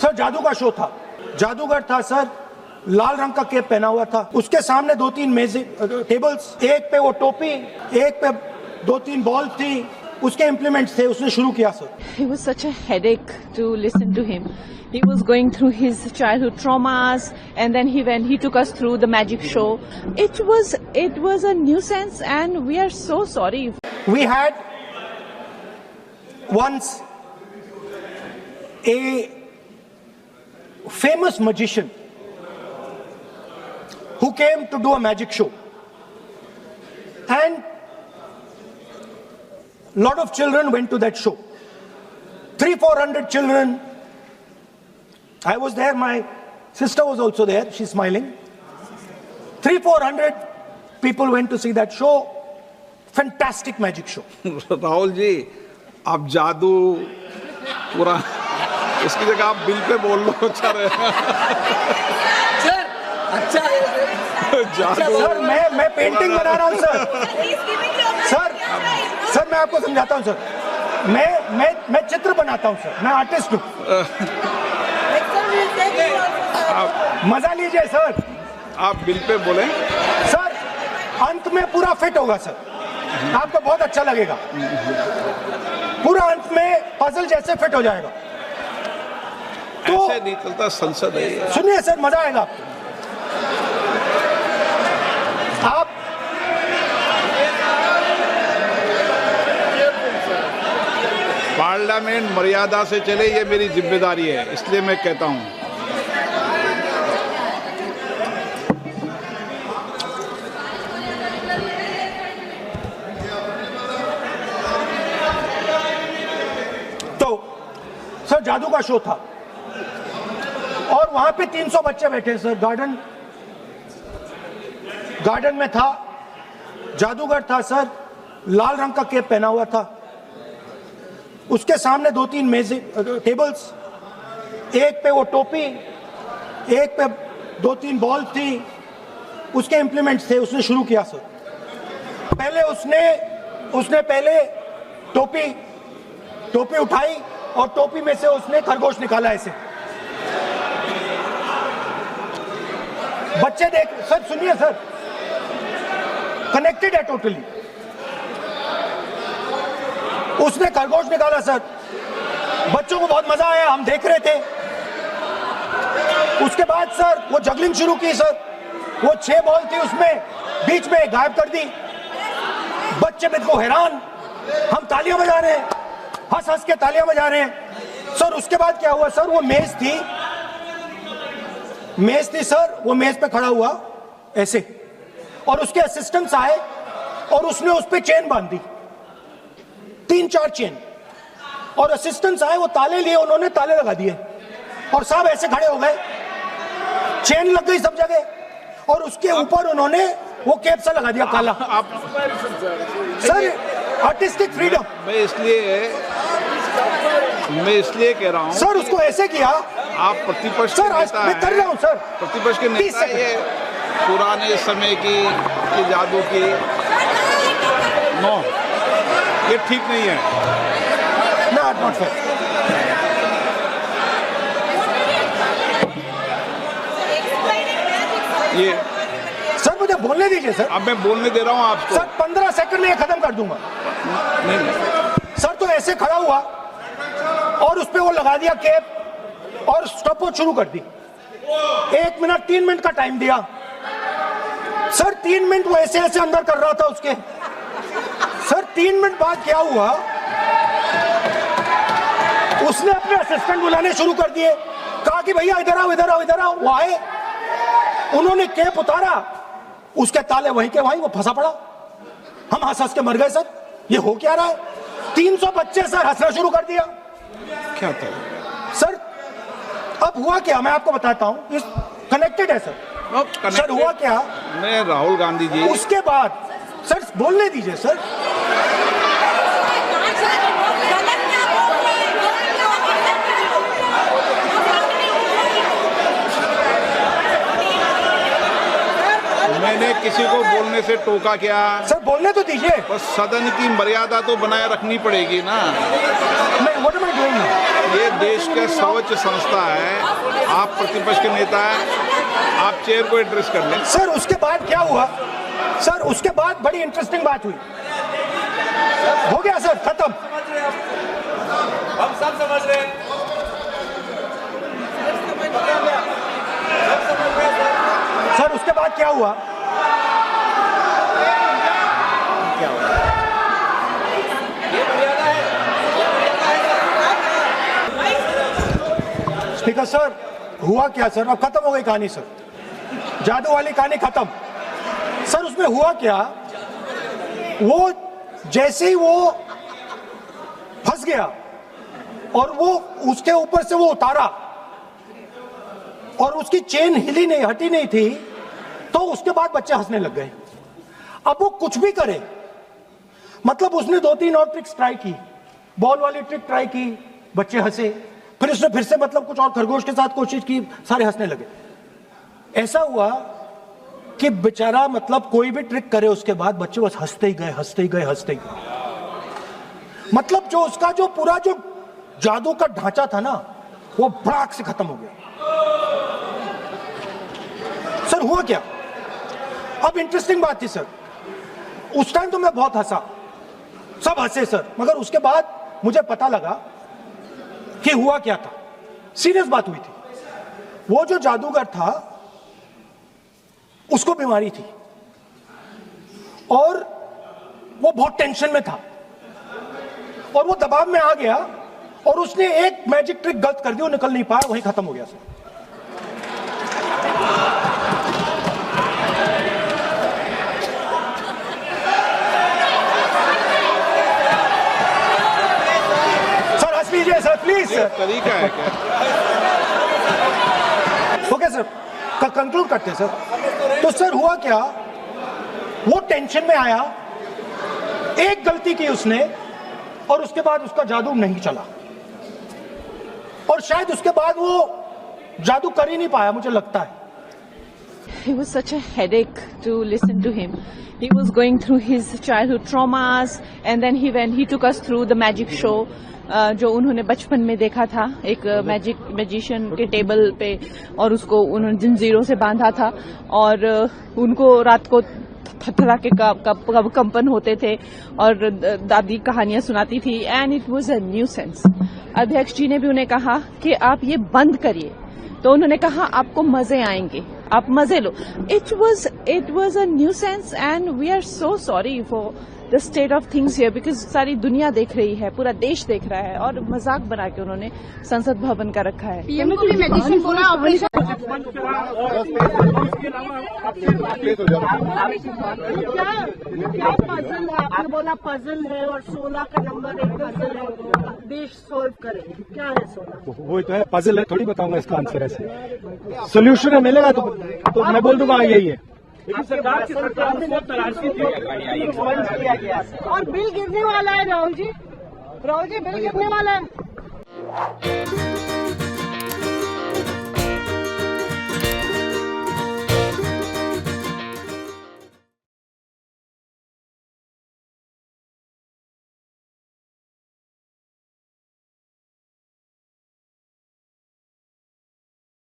Sir जादू का show था, जादूगर था सर, लाल रंग का कैप पहना हुआ था, उसके सामने 2-3 मेजें टेबल्स, एक पे वो टोपी, एक पे 2-3 बॉल थी, उसके इम्प्लीमेंट्स थे, उसने शुरू किया sir. It was such a headache to listen to him. He was going through his childhood traumas, and then he took us through the magic show. It was a nuisance, and we are so sorry. We had once a famous magician who came to do a magic show, and lot of children went to that show. 300-400 children. I was there, my sister was also there, she's smiling. 300-400 people went to see that show. Fantastic magic show. Rahul ji, आप जादू पूरा उसकी जगह आप bill pay बोल लो, अच्छा रहेगा। Sir अच्छा जादू सर मैं पेंटिंग बना रहा हूँ सर। सर मैं आपको समझाता हूँ सर, मैं चित्र बनाता हूँ सर, मैं आर्टिस्ट हूँ। मजा लीजिए सर। आप बिल पे बोले सर अंत में पूरा फिट होगा सर, आपको बहुत अच्छा लगेगा, पूरा अंत में पजल जैसे फिट हो जाएगा। तो ऐसे नहीं चलता, संसद है। सुनिए सर, मजा आएगा आप पार्लियामेंट मर्यादा से चले, ये मेरी जिम्मेदारी है, इसलिए मैं कहता हूँ। तो सर जादू का शो था और वहां पे 300 बच्चे बैठे सर। गार्डन में था, जादूगर था सर, लाल रंग का कैप पहना हुआ था, उसके सामने 2-3 मेजें टेबल्स, एक पे वो टोपी, एक पे 2-3 बॉल थी, उसके इम्प्लीमेंट्स थे, उसने शुरू किया सर। पहले उसने पहले टोपी उठाई और टोपी में से उसने खरगोश निकाला ऐसे। बच्चे देख सर, सुनिए सर, कनेक्टेड है टोटली। उसने खरगोश निकाला सर, बच्चों को बहुत मजा आया, हम देख रहे थे। उसके बाद सर वो जगलिंग शुरू की सर, वो 6 बॉल थी, उसमें बीच में गायब कर दी। बच्चे बिल्कुल हैरान, हम तालियां बजा रहे हैं, हंस हंस के तालियां बजा रहे हैं सर। उसके बाद क्या हुआ सर, वो मेज थी सर, वो मेज पे खड़ा हुआ ऐसे, और उसके असिस्टेंट्स आए और उसने उस पे चेन बांध दी, 3-4 चेन, और असिस्टेंट्स आए, वो ताले लिए, उन्होंने ताले लगा दिए और सब ऐसे खड़े हो गए, चेन लग गई सब जगह, और उसके ऊपर उन्होंने वो कैप सा लगा दिया काला। Sir artistic freedom. मैं इसलिए कह रहा हूँ सर, उसको ऐसे किया। आप प्रतिपक्ष सर आज मैं कर रहा हूँ सर, प्रतिपक्ष के नेता, ये पुराने समय की जादू की नो, ये ठीक नहीं है। Not fair. ये सर मुझे बोलने दीजिए सर। अब मैं बोलने दे रहा हूँ आपको। सर 15 सेकंड में खत्म कर दूंगा। नहीं सर तो ऐसे खड़ा हुआ और उस पे वो लगा दिया कैप और स्टॉपवॉच शुरू कर दी। 1 मिनट 3 मिनट का टाइम दिया सर। 3 मिनट वो ऐसे ऐसे अंदर कर रहा था उसके। सर 3 मिनट बाद क्या हुआ, उसने अपने असिस्टेंट बुलाने शुरू कर दिए, कहा कि भैया इधर आओ इधर आओ इधर आओ। वो आए, उन्होंने कैप उतारा, उसके ताले वहीं के वहीं, वो फंसा पड़ा। हम हंस हंस के मर गए सर, ये हो क्या रहा है। 300 बच्चे सर हंसना शुरू कर दिया। क्या था सर? अब हुआ क्या मैं आपको बताता हूं, इस कनेक्टेड है सर। सर हुआ क्या, मैं राहुल गांधी जी, उसके बाद सर बोलने दीजिए सर। मैंने किसी को बोलने से टोका क्या? सर बोलने तो दीजिए। बस सदन की मर्यादा तो बनाए रखनी पड़ेगी ना। नहीं, व्हाट एम आई डूइंग? ये देश का सर्वोच्च संस्था है, आप प्रतिपक्ष के नेता हैं, आप चेयर को एड्रेस कर लें। सर उसके बाद क्या हुआ? सर उसके बाद बड़ी इंटरेस्टिंग बात हुई। हो गया सर, खत्म। हम सब समझ रहे हैं। सर उसके बाद क्या हुआ? स्पीकर सर, हुआ क्या सर? अब खत्म हो गई कहानी सर, जादू वाली कहानी खत्म। सर उसमें हुआ क्या, वो जैसे ही वो फंस गया और वो उसके ऊपर से वो उतारा और उसकी चेन हिली नहीं, हटी नहीं थी, तो उसके बाद बच्चे हंसने लग गए। अब वो कुछ भी करे, मतलब उसने 2-3 और ट्रिक्स ट्राई की, बॉल वाली ट्रिक ट्राई की, बच्चे हंसे, फिर उसने फिर से मतलब कुछ और खरगोश के साथ कोशिश की, सारे हंसने लगे। ऐसा हुआ कि बेचारा मतलब कोई भी ट्रिक करे उसके बाद बच्चे बस हंसते ही गए, हंसते ही गए, हंसते ही गए। मतलब जो उसका जो पूरा जो जादू का ढांचा था ना, वो भड़ाक से खत्म हो गया। सर हुआ क्या? अब इंटरेस्टिंग बात थी सर, उस टाइम तो मैं बहुत हंसा, सब हंसे सर, मगर उसके बाद मुझे पता लगा कि हुआ क्या था। सीरियस बात हुई थी। वो जो जादूगर था उसको बीमारी थी और वो बहुत टेंशन में था और वो दबाव में आ गया और उसने एक मैजिक ट्रिक गलत कर दी, वो निकल नहीं पाया, वहीं खत्म हो गया सर। सर हंस लीजिए सर, प्लीज सर। तरीका है क्या? ओके सर, कंक्लूड करते हैं सर। तो सर हुआ क्या, वो टेंशन में आया, एक गलती की उसने और उसके बाद उसका जादू नहीं चला और शायद उसके बाद वो जादू कर ही नहीं पाया, मुझे लगता है। It was such a headache to listen to him. He was going through his childhood traumas and then he took us through the magic show जो उन्होंने बचपन में देखा था, एक मैजिशियन के टेबल पे, और उसको उन्होंने जंजीरों से बांधा था और उनको रात को थरथरा के कंपन होते थे और दादी कहानियां सुनाती थी and it was a nuisance. अध्यक्ष जी ने भी उन्हें कहा कि आप ये बंद करिए, तो उन्होंने कहा आपको मजे आएंगे, आप मजे लो। It was a nuisance and we are so sorry for the state of things here, because सारी दुनिया देख रही है, पूरा देश देख रहा है और मजाक बना के उन्होंने संसद भवन का रखा है। पीएम को भी मेडिसिन बोला ऑपरेशन। क्या पजल है? आपने बोला पजल है और 16 का नंबर एक पजल है, देश सॉल्व करे, क्या है 16? वही तो है, पजल है, थोड़ी बताऊंगा इसका आंसर ऐसे। सोल्यूशन है, मिलेगा तो मैं बोल दूंगा यही है। सरकार की और बिल गिरने वाला है राहुल जी, बिल गिरने वाला है।